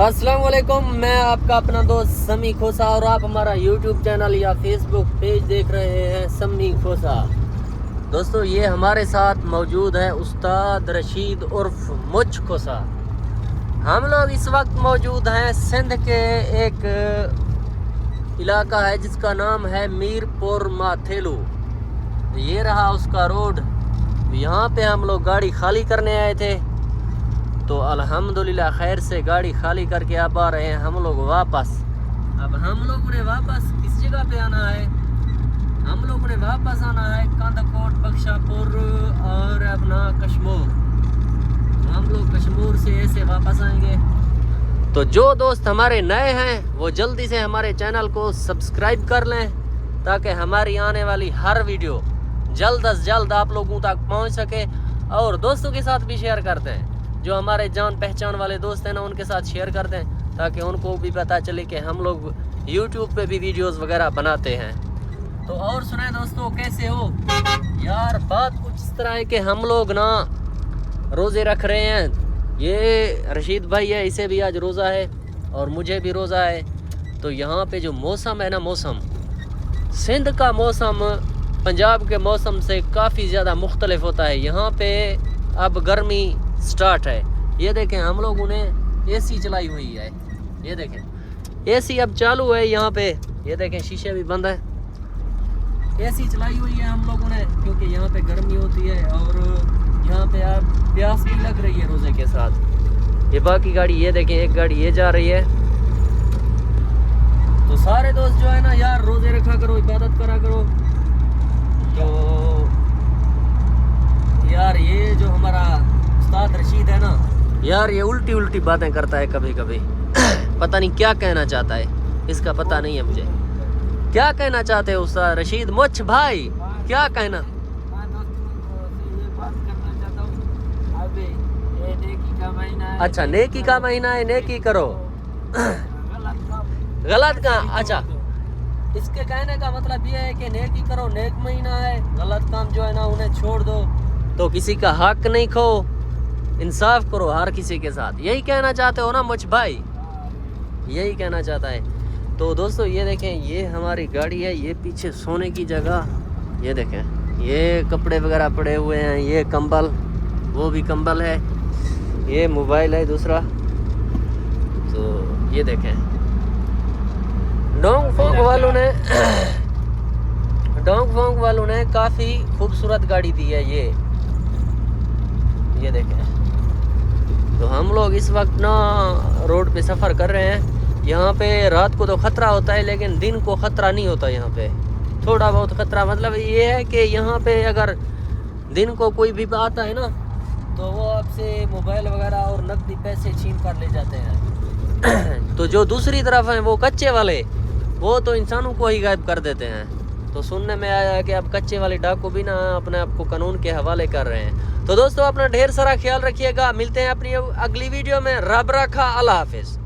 अस्सलाम वालेकुम, मैं आपका अपना दोस्त समी खोसा और आप हमारा यूट्यूब चैनल या फेसबुक पेज देख रहे हैं समी खोसा। दोस्तों ये हमारे साथ मौजूद है उस्ताद रशीद उर्फ मुच खोसा। हम लोग इस वक्त मौजूद हैं सिंध के एक इलाका है जिसका नाम है मीरपुर माथेलू। ये रहा उसका रोड। यहाँ पे हम लोग गाड़ी खाली करने आए थे तो अल्हम्दुलिल्लाह खैर से गाड़ी खाली करके अब आ रहे हैं हम लोग वापस। अब हम लोगों ने वापस किस जगह पे आना है? हम लोगों ने वापस आना है कंदकोट, बख्शापुर और अपना कश्मीर। हम लोग कश्मीर से ऐसे वापस आएंगे। तो जो दोस्त हमारे नए हैं वो जल्दी से हमारे चैनल को सब्सक्राइब कर लें ताकि हमारी आने वाली हर वीडियो जल्द अज जल्द आप लोगों तक पहुंच सके, और दोस्तों के साथ भी शेयर करते हैं। जो हमारे जान पहचान वाले दोस्त हैं ना उनके साथ शेयर कर दें ताकि उनको भी पता चले कि हम लोग YouTube पे भी वीडियोस वगैरह बनाते हैं। तो और सुने दोस्तों, कैसे हो यार? बात कुछ इस तरह है कि हम लोग ना रोज़े रख रहे हैं। ये रशीद भाई है, इसे भी आज रोज़ा है और मुझे भी रोज़ा है। तो यहाँ पे जो मौसम है ना, मौसम सिंध का मौसम पंजाब के मौसम से काफ़ी ज़्यादा मुख्तलिफ होता है। यहाँ पे अब गर्मी स्टार्ट है। ये देखें हम लोगों ने एसी चलाई हुई है। ये देखें एसी अब चालू है यहाँ पे। ये देखें शीशे भी बंद है। एसी चलाई हुई है हम लोगों ने क्योंकि यहाँ पे गर्मी होती है और यहाँ पे आप प्यास भी लग रही है रोज़े के साथ। ये बाकी गाड़ी ये देखें, एक गाड़ी ये जा रही है। तो सारे दोस्त जो है ना यार रोज़े रखा करो, इबादत करा करो। तो यार ये जो हमारा उस्ताद रशीद है ना यार, ये उल्टी उल्टी बातें करता है कभी कभी। पता नहीं क्या कहना चाहता है, इसका पता नहीं है मुझे। क्या कहना चाहते हो उस्ताद रशीद मुच भाई? क्या कहना? अच्छा, नेकी का महीना है, नेकी करो। गलत का? अच्छा, इसके कहने का मतलब ये है कि नेकी करो, नेक महीना है, गलत काम जो है ना उन्हें छोड़ दो। तो किसी का हक नहीं खो, इंसाफ करो हर किसी के साथ। यही कहना चाहते हो ना मुझ भाई? यही कहना चाहता है। तो दोस्तों ये देखें, ये हमारी गाड़ी है, ये पीछे सोने की जगह। ये देखें ये कपड़े वगैरह पड़े हुए हैं, ये कंबल, वो भी कंबल है, ये मोबाइल है दूसरा। तो ये देखें डोंग फोंग वालों ने काफ़ी खूबसूरत गाड़ी दी है ये देखें। तो हम लोग इस वक्त ना रोड पे सफ़र कर रहे हैं। यहाँ पे रात को तो ख़तरा होता है लेकिन दिन को ख़तरा नहीं होता। यहाँ पे थोड़ा बहुत ख़तरा, मतलब ये है कि यहाँ पे अगर दिन को कोई भी आता है ना तो वो आपसे मोबाइल वगैरह और नकदी पैसे छीन कर ले जाते हैं। तो जो दूसरी तरफ हैं वो कच्चे वाले, वो तो इंसानों को ही गायब कर देते हैं। तो सुनने में आया है कि अब कच्चे वाले डाकू भी ना अपने आप को कानून के हवाले कर रहे हैं। तो दोस्तों अपना ढेर सारा ख्याल रखिएगा। मिलते हैं अपनी अगली वीडियो में। रब रखा, अल्लाह हाफिज़।